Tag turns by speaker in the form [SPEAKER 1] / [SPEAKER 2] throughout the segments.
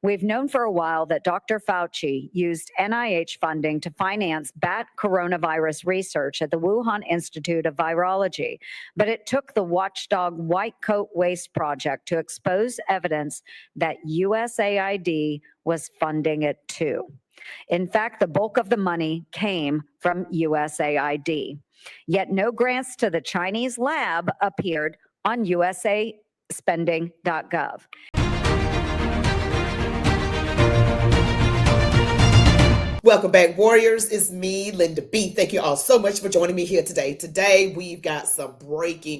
[SPEAKER 1] We've known for a while that Dr. Fauci used NIH funding to finance bat coronavirus research at the Wuhan Institute of Virology, but it took the watchdog White Coat Waste Project to expose evidence that USAID was funding it too. In fact, the bulk of the money came from USAID. Yet no grants to the Chinese lab appeared on usaspending.gov.
[SPEAKER 2] Welcome back, Warriors. It's me, Linda B. Thank you all so much for joining me here today. Today, we've got some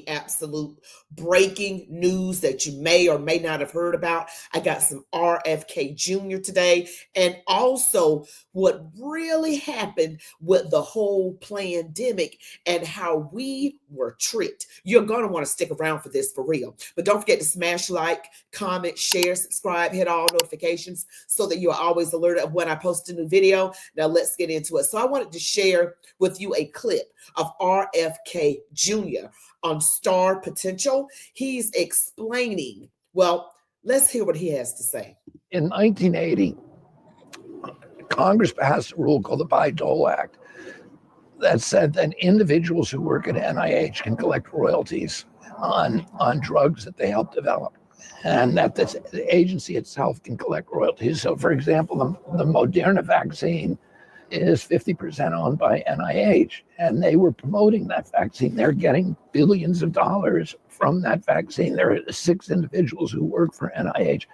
[SPEAKER 2] absolute breaking news that you may or may not have heard about. I got some RFK Jr. today, and also what really happened with the whole plandemic and how we were tricked. You're going to want to stick around for this for real. But don't forget to smash like, comment, share, subscribe, hit all notifications so that you're always alerted of when I post a new video. Now let's get into it. So I wanted to share with you a clip of RFK Jr. on Star Potential. He's explaining, well, let's hear what he has to say.
[SPEAKER 3] In 1980, Congress passed a rule called the Bayh-Dole Act that said that individuals who work at NIH can collect royalties on drugs that they help develop, and that the agency itself can collect royalties. So, for example, the Moderna vaccine is 50% owned by NIH, and they were promoting that vaccine. They're getting billions of dollars from that vaccine. There are 6 individuals who work for NIH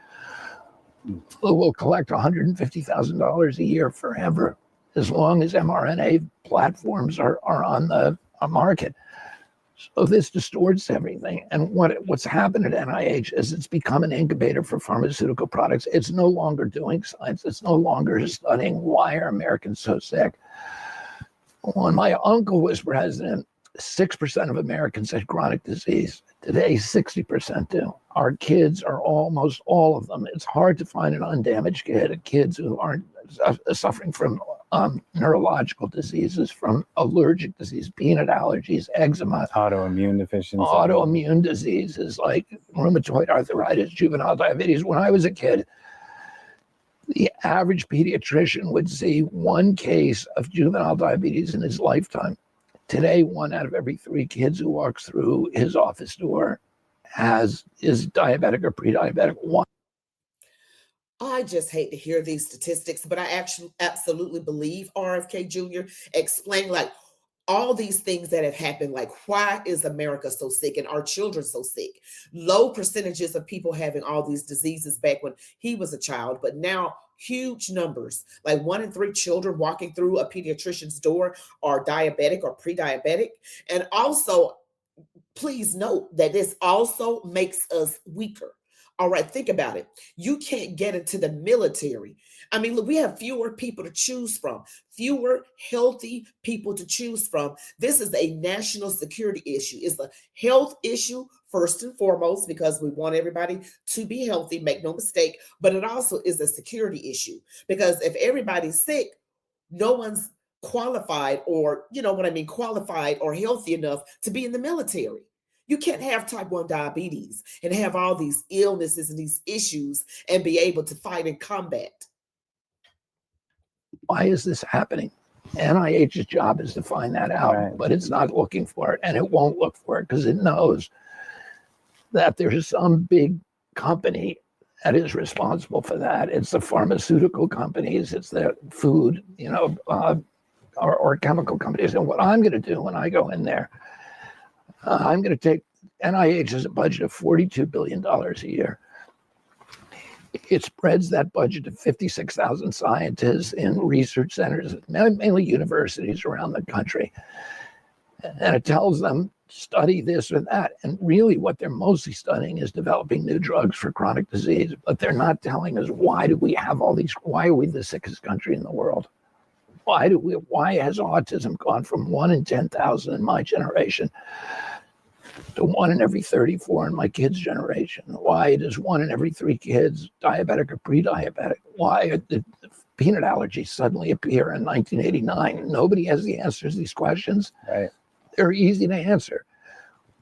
[SPEAKER 3] who will collect $150,000 a year forever, as long as mRNA platforms are on the market. So this distorts everything. And what's happened at NIH is it's become an incubator for pharmaceutical products. It's no longer doing science. It's no longer studying why are Americans so sick. When my uncle was president, 6% of Americans had chronic disease. Today, 60% do. Our kids are almost all of them. It's hard to find an undamaged kid, kids who aren't suffering from neurological diseases, from allergic disease, peanut allergies, eczema,
[SPEAKER 4] autoimmune deficiency,
[SPEAKER 3] autoimmune diseases like rheumatoid arthritis, juvenile diabetes. When I was a kid, the average pediatrician would see 1 case of juvenile diabetes in his lifetime. Today, 1 out of every 3 kids who walks through his office door is diabetic or pre-diabetic.
[SPEAKER 2] I just hate to hear these statistics, but I actually absolutely believe RFK Jr. explained like all these things that have happened, like why is America so sick and our children so sick? Low percentages of people having all these diseases back when he was a child, but now huge numbers, like 1 in 3 children walking through a pediatrician's door are diabetic or pre-diabetic. And also, please note that this also makes us weaker. All right, think about it. You can't get into the military. I mean, look, we have fewer people to choose from, fewer healthy people to choose from. This is a national security issue. It's a health issue first and foremost, because we want everybody to be healthy, make no mistake, but it also is a security issue, because if everybody's sick, no one's qualified, or, you know what I mean, qualified or healthy enough to be in the military. You can't have type 1 diabetes and have all these illnesses and these issues and be able to fight and combat.
[SPEAKER 3] Why is this happening? NIH's job is to find that out, right, but it's not looking for it, and it won't look for it because it knows that there's some big company that is responsible for that. It's the pharmaceutical companies, it's the food, or chemical companies. And what I'm going to do when I go in there, I'm going to take, NIH has a budget of $42 billion a year. It spreads that budget to 56,000 scientists in research centers, mainly universities around the country. And it tells them, study this or that. And really what they're mostly studying is developing new drugs for chronic disease. But they're not telling us, why do we have all these, why are we the sickest country in the world? Why has autism gone from 1 in 10,000 in my generation to 1 in every 34 in my kids' generation? Why does 1 in every 3 kids diabetic or pre-diabetic? Why did peanut allergies suddenly appear in 1989? Nobody has the answers to these questions.
[SPEAKER 4] Right.
[SPEAKER 3] They're easy to answer.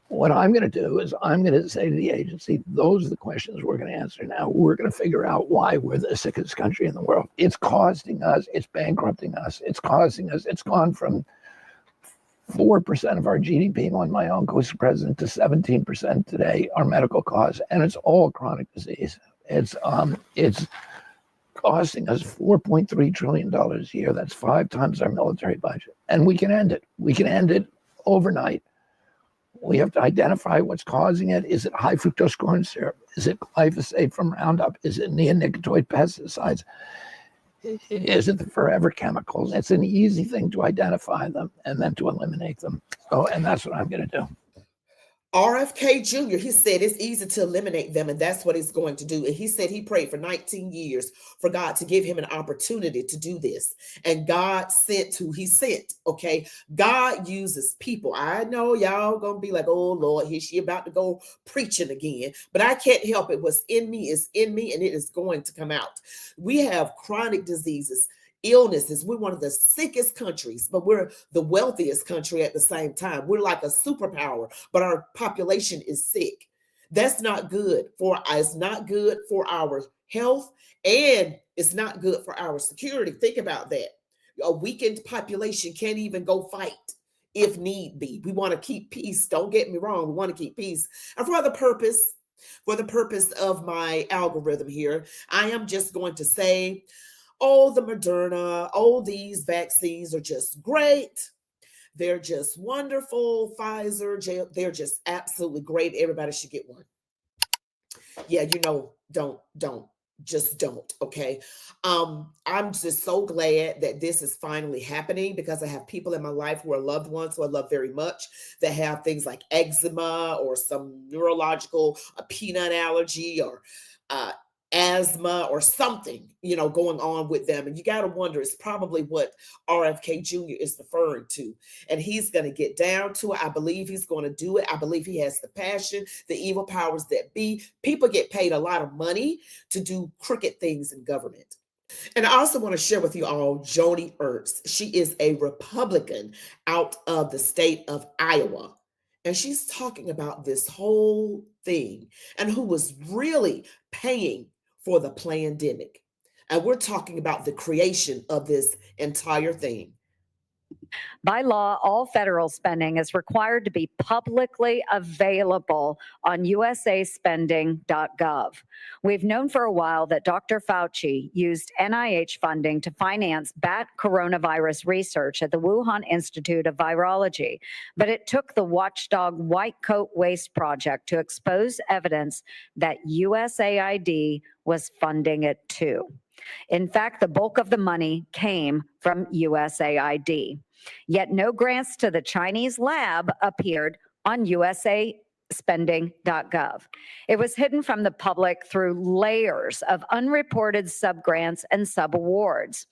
[SPEAKER 3] What I'm going to do is I'm going to say to the agency, those are the questions we're going to answer now. We're going to figure out why we're the sickest country in the world. It's costing us, it's bankrupting us, it's costing us, it's gone from 4% of our GDP when my uncle was president to 17% today, our medical costs, and it's all chronic disease. It's costing us $4.3 trillion a year. That's 5 times our military budget. And we can end it. We can end it overnight. We have to identify what's causing it. Is it high fructose corn syrup? Is it glyphosate from Roundup? Is it neonicotinoid pesticides? Is it the forever chemicals? It's an easy thing to identify them and then to eliminate them. So, and that's what I'm going to do.
[SPEAKER 2] RFK Jr., he said it's easy to eliminate them, and that's what he's going to do. And he said he prayed for 19 years for God to give him an opportunity to do this. And God sent who he sent, okay? God uses people. I know y'all going to be like, oh, Lord, here she about to go preaching again. But I can't help it. What's in me is in me, and it is going to come out. We have chronic diseases, illnesses. We're one of the sickest countries, but we're the wealthiest country at the same time. We're like a superpower, but our population is sick. That's not good for us. It's not good for our health, and it's not good for our security. Think about that. A weakened population can't even go fight if need be. We want to keep peace. Don't get me wrong. We want to keep peace. And for the purpose of my algorithm here, I am just going to say, oh, the Moderna, oh, these vaccines are just great. They're just wonderful. Pfizer, they're just absolutely great. Everybody should get one. Yeah, just don't. Okay. I'm just so glad that this is finally happening, because I have people in my life who are loved ones who I love very much that have things like eczema or some neurological, a peanut allergy, or asthma or something, going on with them. And you got to wonder, it's probably what RFK Jr. is referring to. And he's going to get down to it. I believe he's going to do it. I believe he has the passion, the evil powers that be. People get paid a lot of money to do crooked things in government. And I also want to share with you all Joni Ernst. She is a Republican out of the state of Iowa. And she's talking about this whole thing and who was really paying for the plandemic. And we're talking about the creation of this entire thing.
[SPEAKER 1] By law, all federal spending is required to be publicly available on usaspending.gov. We've known for a while that Dr. Fauci used NIH funding to finance bat coronavirus research at the Wuhan Institute of Virology, but it took the watchdog White Coat Waste Project to expose evidence that USAID was funding it too. In fact, the bulk of the money came from USAID. Yet no grants to the Chinese lab appeared on usaspending.gov. It was hidden from the public through layers of unreported subgrants and subawards.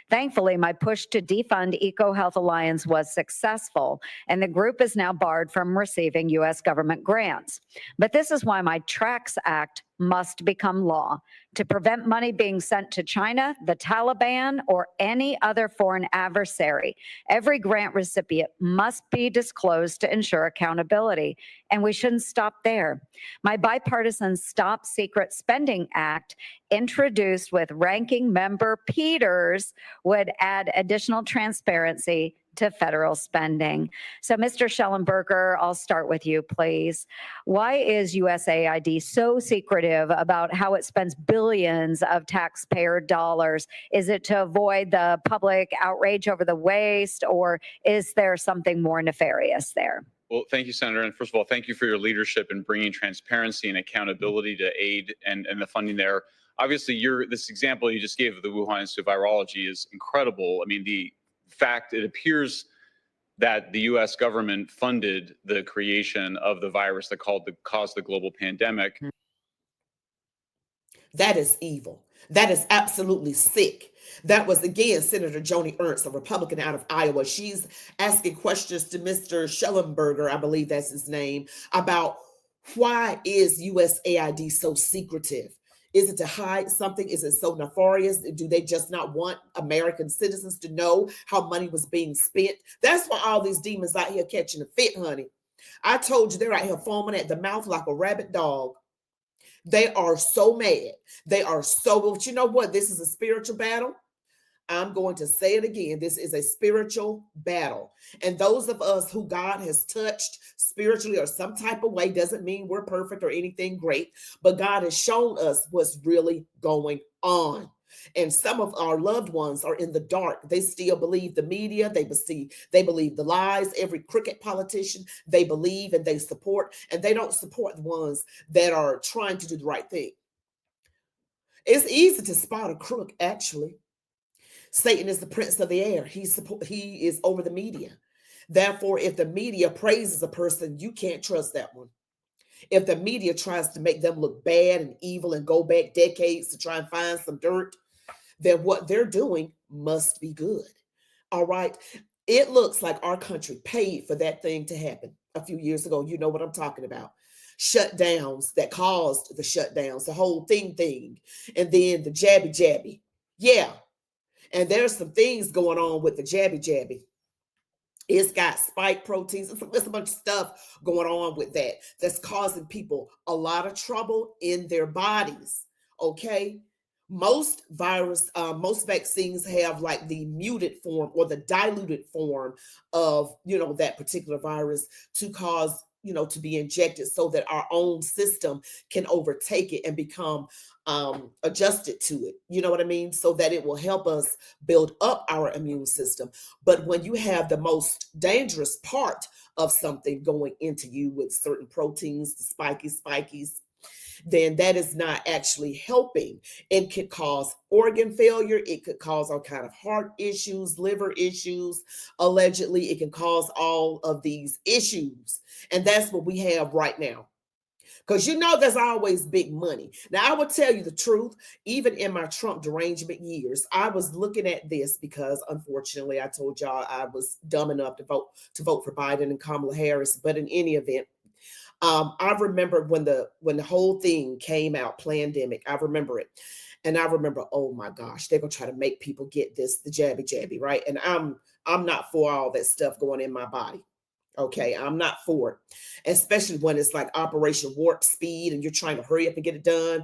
[SPEAKER 1] Thankfully, my push to defund EcoHealth Alliance was successful, and the group is now barred from receiving U.S. government grants. But this is why my TRACS Act must become law to prevent money being sent to China, the Taliban, or any other foreign adversary. Every grant recipient must be disclosed to ensure accountability, and we shouldn't stop there. My bipartisan Stop Secret Spending Act, introduced with Ranking Member Peters, would add additional transparency to federal spending. So, Mr. Schellenberger, I'll start with you, please. Why is USAID so secretive about how it spends billions of taxpayer dollars? Is it to avoid the public outrage over the waste, or is there something more nefarious there?
[SPEAKER 4] Well, thank you, Senator. And first of all, thank you for your leadership in bringing transparency and accountability to aid and the funding there. Obviously, this example you just gave of the Wuhan Institute of Virology is incredible. I mean, the fact it appears that the U.S. government funded the creation of the virus that caused the global pandemic.
[SPEAKER 2] That is evil. That is absolutely sick. That was, again, Senator Joni Ernst, a Republican out of Iowa. She's asking questions to Mr. Schellenberger, I believe that's his name, about why is USAID so secretive? Is it to hide something? Is it so nefarious? Do they just not want American citizens to know how money was being spent? That's why all these demons out here catching a fit, honey. I told you they're out here foaming at the mouth like a rabid dog. They are so mad. They are so, but you know what? This is a spiritual battle. I'm going to say it again. This is a spiritual battle. And those of us who God has touched spiritually or some type of way, doesn't mean we're perfect or anything great, but God has shown us what's really going on. And some of our loved ones are in the dark. They still believe the media. They believe the lies. Every crooked politician they believe and they support, and they don't support the ones that are trying to do the right thing. It's easy to spot a crook, actually. Satan is the prince of the air. He is over the media. Therefore, if the media praises a person, you can't trust that one. If the media tries to make them look bad and evil and go back decades to try and find some dirt, then what they're doing must be good. All right. It looks like our country paid for that thing to happen a few years ago. You know what I'm talking about. Shutdowns that caused the shutdowns, the whole thing. And then the jabby. Yeah. And there's some things going on with the jabby. It's got spike proteins. It's a bunch of stuff going on with that that's causing people a lot of trouble in their bodies. Okay. Most vaccines have like the muted form or the diluted form of, that particular virus to cause, to be injected so that our own system can overtake it and become adjusted to it. You know what I mean? So that it will help us build up our immune system. But when you have the most dangerous part of something going into you with certain proteins, the spikies, then that is not actually helping. It could cause organ failure. It could cause all kind of heart issues, liver issues. Allegedly, it can cause all of these issues. And that's what we have right now. Because there's always big money. Now, I will tell you the truth. Even in my Trump derangement years, I was looking at this because, unfortunately, I told y'all I was dumb enough to vote for Biden and Kamala Harris. But in any event, I remember when the whole thing came out, plandemic. I remember it, and I remember, oh my gosh, they're gonna try to make people get the jabby, right? And I'm not for all that stuff going in my body. Okay, I'm not for it, especially when it's like Operation Warp Speed and you're trying to hurry up and get it done.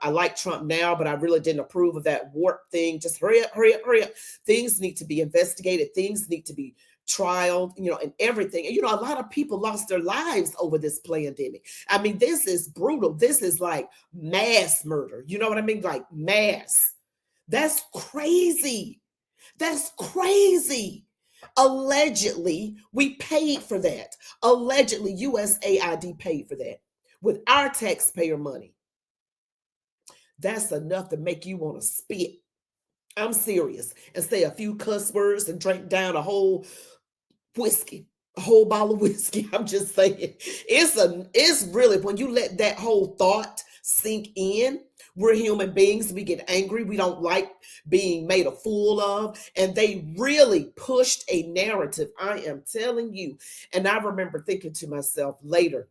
[SPEAKER 2] I like Trump now, but I really didn't approve of that warp thing. Just hurry up. Things need to be investigated. Things need to be trialed, and everything. And, a lot of people lost their lives over this pandemic. I mean, this is brutal. This is like mass murder. You know what I mean? Like mass. That's crazy. That's crazy. Allegedly, we paid for that. Allegedly, USAID paid for that with our taxpayer money. That's enough to make you want to spit. I'm serious. And say a few cuss words and drink down a whole whiskey, a whole bottle of whiskey. I'm just saying, it's really, when you let that whole thought sink in, we're human beings. We get angry. We don't like being made a fool of. And they really pushed a narrative. I am telling you. And I remember thinking to myself later,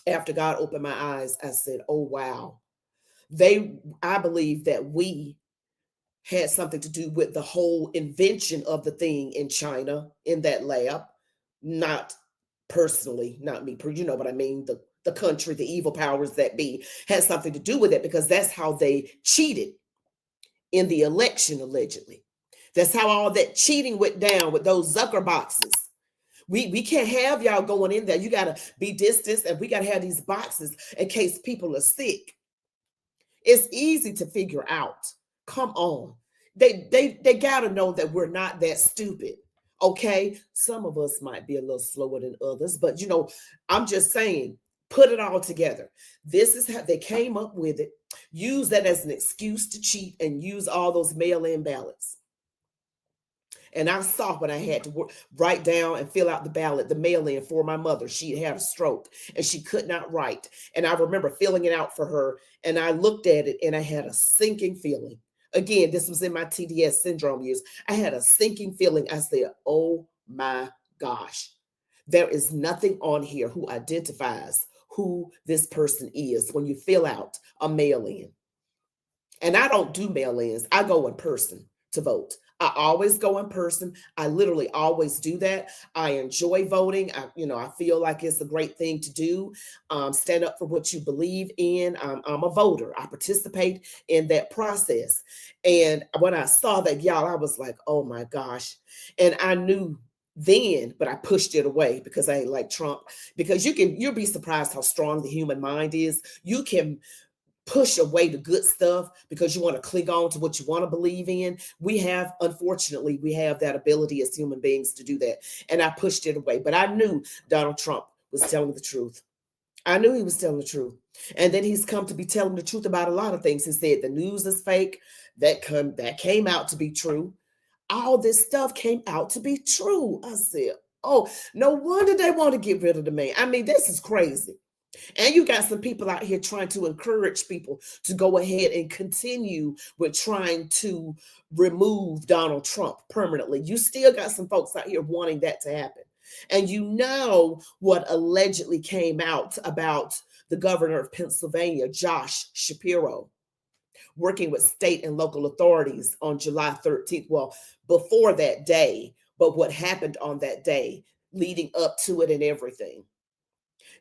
[SPEAKER 2] after God opened my eyes, I said, oh, wow. I believe that we had something to do with the whole invention of the thing in China, in that lab. Not personally, not me, you know what I mean? The country, the evil powers that be, had something to do with it, because that's how they cheated in the election, allegedly. That's how all that cheating went down with those Zucker boxes. We can't have y'all going in there. You got to be distanced, and we got to have these boxes in case people are sick. It's easy to figure out. Come on. They got to know that we're not that stupid. Okay. Some of us might be a little slower than others, but I'm just saying, put it all together. This is how they came up with it. Use that as an excuse to cheat and use all those mail-in ballots. And I saw when I had to write down and fill out the ballot, the mail-in for my mother. She had a stroke and she could not write. And I remember filling it out for her. And I looked at it and I had a sinking feeling. Again, this was in my TDS syndrome years. I had a sinking feeling. I said, oh my gosh, there is nothing on here who identifies who this person is when you fill out a mail-in. And I don't do mail-ins. I go in person to vote. I always go in person. I literally always do that. I enjoy voting. I feel like it's a great thing to do. Stand up for what you believe in. I'm a voter. I participate in that process. And when I saw that, y'all, I was like, oh my gosh. And I knew then, but I pushed it away because I ain't like Trump. Because you'll be surprised how strong the human mind is. You can push away the good stuff because you want to cling on to what you want to believe in. Unfortunately, we have that ability as human beings to do that. And I pushed it away. But I knew Donald Trump was telling the truth. I knew he was telling the truth. And then he's come to be telling the truth about a lot of things. He said the news is fake. That came out to be true. All this stuff came out to be true. I said, oh, no wonder they want to get rid of the man. I mean, this is crazy. And you got some people out here trying to encourage people to go ahead and continue with trying to remove Donald Trump permanently. You still got some folks out here wanting that to happen. And you know what allegedly came out about the governor of Pennsylvania, Josh Shapiro, working with state and local authorities on July 13th. Well, before that day, but what happened on that day leading up to it and everything.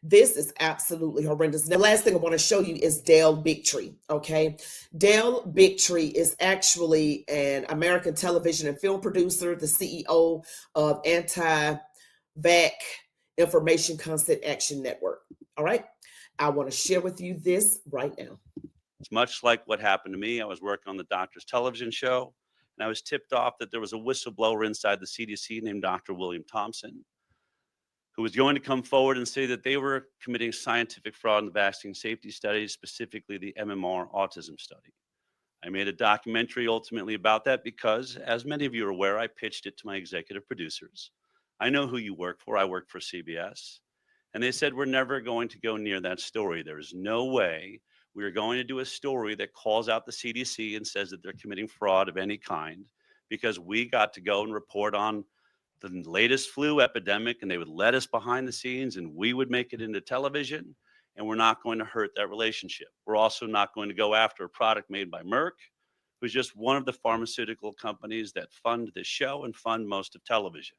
[SPEAKER 2] This is absolutely horrendous. The last thing I want to show you is Dale Bigtree. Okay. Dale Bigtree is actually an American television and film producer, the CEO of Anti-Vax Information Consent Action Network. All right. I want to share with you this right now.
[SPEAKER 5] It's much like what happened to me. I was working on the doctor's television show, and I was tipped off that there was a whistleblower inside the CDC named Dr. William Thompson, who was going to come forward and say that they were committing scientific fraud in the vaccine safety studies, specifically the MMR autism study. I made a documentary ultimately about that because, as many of you are aware, I pitched it to my executive producers. I know who you work for. I work for CBS. And they said, we're never going to go near that story. There is no way we are going to do a story that calls out the CDC and says that they're committing fraud of any kind, because we got to go and report on the latest flu epidemic, and they would let us behind the scenes and we would make it into television, and we're not going to hurt that relationship. We're also not going to go after a product made by Merck, who's just one of the pharmaceutical companies that fund this show and fund most of television.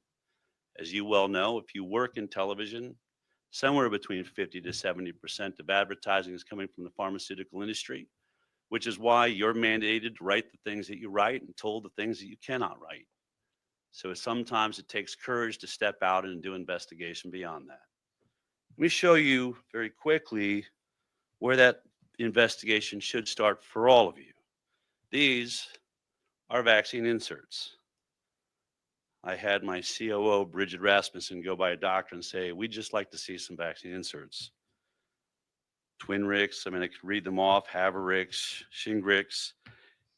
[SPEAKER 5] As you well know, if you work in television, somewhere between 50 to 70% of advertising is coming from the pharmaceutical industry, which is why you're mandated to write the things that you write and told the things that you cannot write. So sometimes it takes courage to step out and do investigation beyond that. Let me show you very quickly where that investigation should start for all of you. These are vaccine inserts. I had my COO, Bridget Rasmussen, go by a doctor and say, we'd just like to see some vaccine inserts. Twinrix, I mean, I could read them off, Haverix, Shingrix.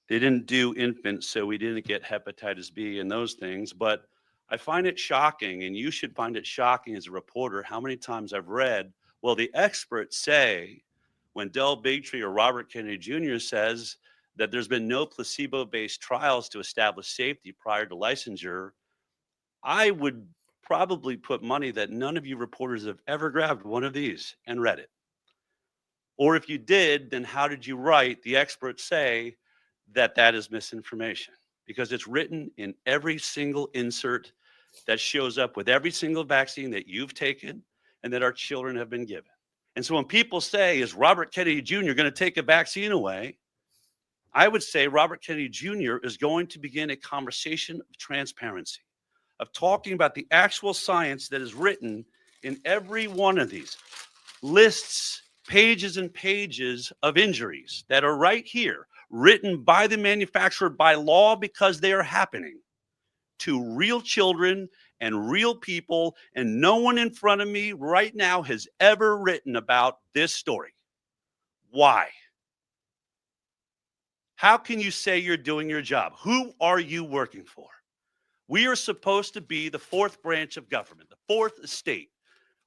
[SPEAKER 5] They didn't do infants, so we didn't get hepatitis B and those things. But I find it shocking, and you should find it shocking as a reporter, how many times I've read, well, the experts say, when Del Bigtree or Robert Kennedy Jr. says that there's been no placebo-based trials to establish safety prior to licensure, I would probably put money that none of you reporters have ever grabbed one of these and read it. Or if you did, then how did you write? The experts say that that is misinformation, because it's written in every single insert that shows up with every single vaccine that you've taken and that our children have been given. And so when people say, is Robert Kennedy Jr. going to take a vaccine away? I would say Robert Kennedy Jr. is going to begin a conversation of transparency, of talking about the actual science that is written in every one of these lists, pages and pages of injuries that are right here, written by the manufacturer by law, because they are happening to real children and real people. And no one in front of me right now has ever written about this story. Why? How can you say you're doing your job? Who are you working for? We are supposed to be the fourth branch of government, the fourth estate.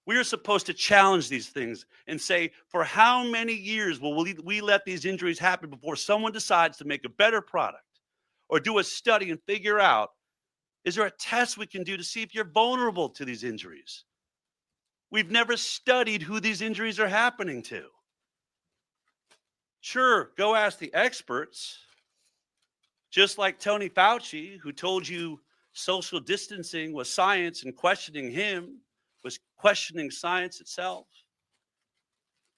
[SPEAKER 5] We are supposed to challenge these things and say, for how many years will we let these injuries happen before someone decides to make a better product or do a study and figure out, is there a test we can do to see if you're vulnerable to these injuries? We've never studied who these injuries are happening to. Sure, go ask the experts. Just like Tony Fauci, who told you social distancing was science and questioning him was questioning science itself.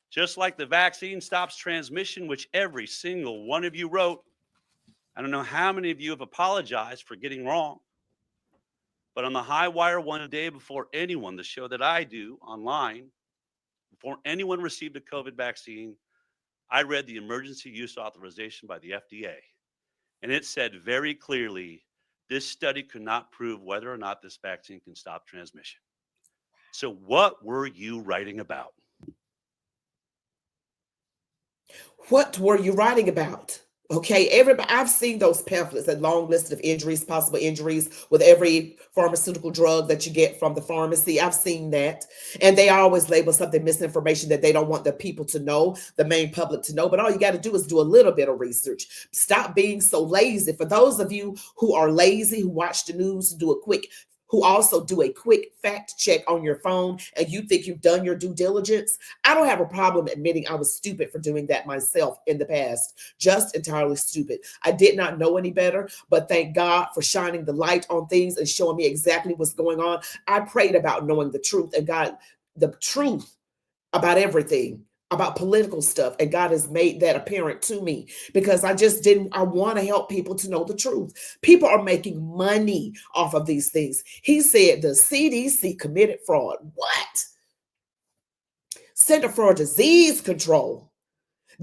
[SPEAKER 5] Just like the vaccine stops transmission, which every single one of you wrote. I don't know how many of you have apologized for getting wrong. But on the high wire one day before anyone, the show that I do online, before anyone received a COVID vaccine, I read the emergency use authorization by the FDA. And it said very clearly, this study could not prove whether or not this vaccine can stop transmission. So what were you writing about?
[SPEAKER 2] What were you writing about? Okay, everybody, I've seen those pamphlets, a long list of injuries, possible injuries with every pharmaceutical drug that you get from the pharmacy. I've seen that. And they always label something misinformation that they don't want the people to know, the main public to know. But all you got to do is do a little bit of research. Stop being so lazy. For those of you who are lazy, who watch the news, who also do a quick fact check on your phone, and you think you've done your due diligence, I don't have a problem admitting I was stupid for doing that myself in the past. Just entirely stupid. I did not know any better, but thank God for shining the light on things and showing me exactly what's going on. I prayed about knowing the truth, and God, the truth about everything, about political stuff, and God has made that apparent to me because I want to help people to know the truth. People are making money off of these things. He said the CDC committed fraud. What? Center for Disease Control.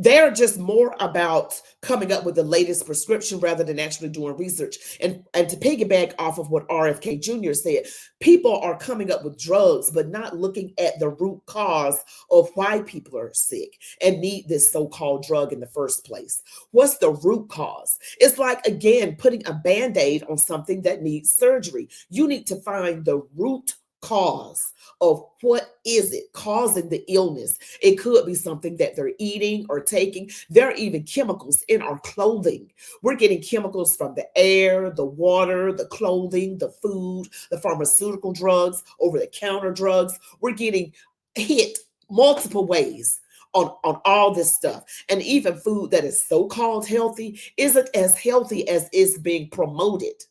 [SPEAKER 2] They're just more about coming up with the latest prescription rather than actually doing research. And to piggyback off of what RFK Jr. said, people are coming up with drugs, but not looking at the root cause of why people are sick and need this so-called drug in the first place. What's the root cause? It's like, again, putting a Band-Aid on something that needs surgery. You need to find the root cause of what is it causing the illness. It could be something that they're eating or taking. There are even chemicals in our clothing. We're getting chemicals from the air, the water, the clothing, the food, the pharmaceutical drugs, over-the-counter drugs. We're getting hit multiple ways on all this stuff. And even food that is so-called healthy isn't as healthy as is being promoted.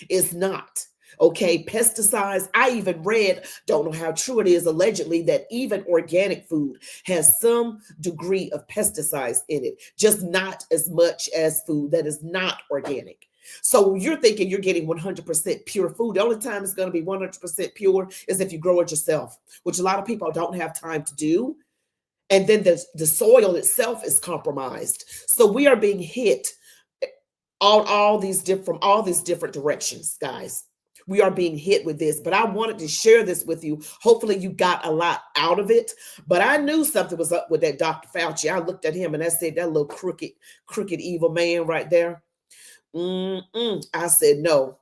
[SPEAKER 2] It's not. Okay, pesticides. I even read, don't know how true it is, allegedly, that even organic food has some degree of pesticides in it, just not as much as food that is not organic. So you're thinking you're getting 100% pure food. The only time it's going to be 100% pure is if you grow it yourself, which a lot of people don't have time to do. And then the soil itself is compromised. So we are being hit from all these different directions, guys. We are being hit with this, but I wanted to share this with you. Hopefully you got a lot out of it, but I knew something was up with that Dr. Fauci. I looked at him and I said, that little crooked, evil man right there. I said, no,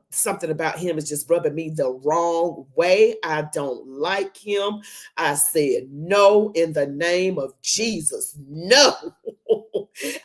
[SPEAKER 2] something about him is just rubbing me the wrong way. I don't like him. I said, no, in the name of Jesus, no.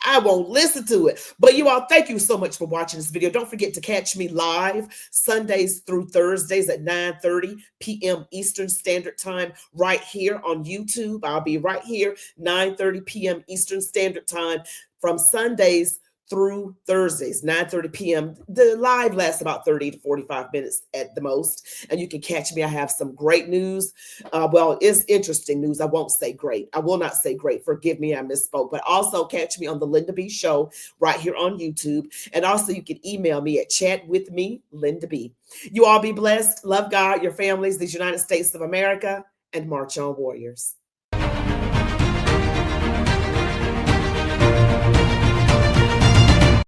[SPEAKER 2] I won't listen to it. But you all, thank you so much for watching this video. Don't forget to catch me live Sundays through Thursdays at 9:30 p.m. Eastern Standard Time right here on YouTube. I'll be right here 9:30 p.m. Eastern Standard Time from Sundays through Thursdays, 9:30 p.m. The live lasts about 30 to 45 minutes at the most. And you can catch me. I have some great news. Well, it's interesting news. I won't say great. I will not say great. Forgive me, I misspoke. But also catch me on the Linda B Show right here on YouTube. And also you can email me at ChatWithMeLindaB. You all be blessed. Love God, your families, these United States of America, and march on, warriors.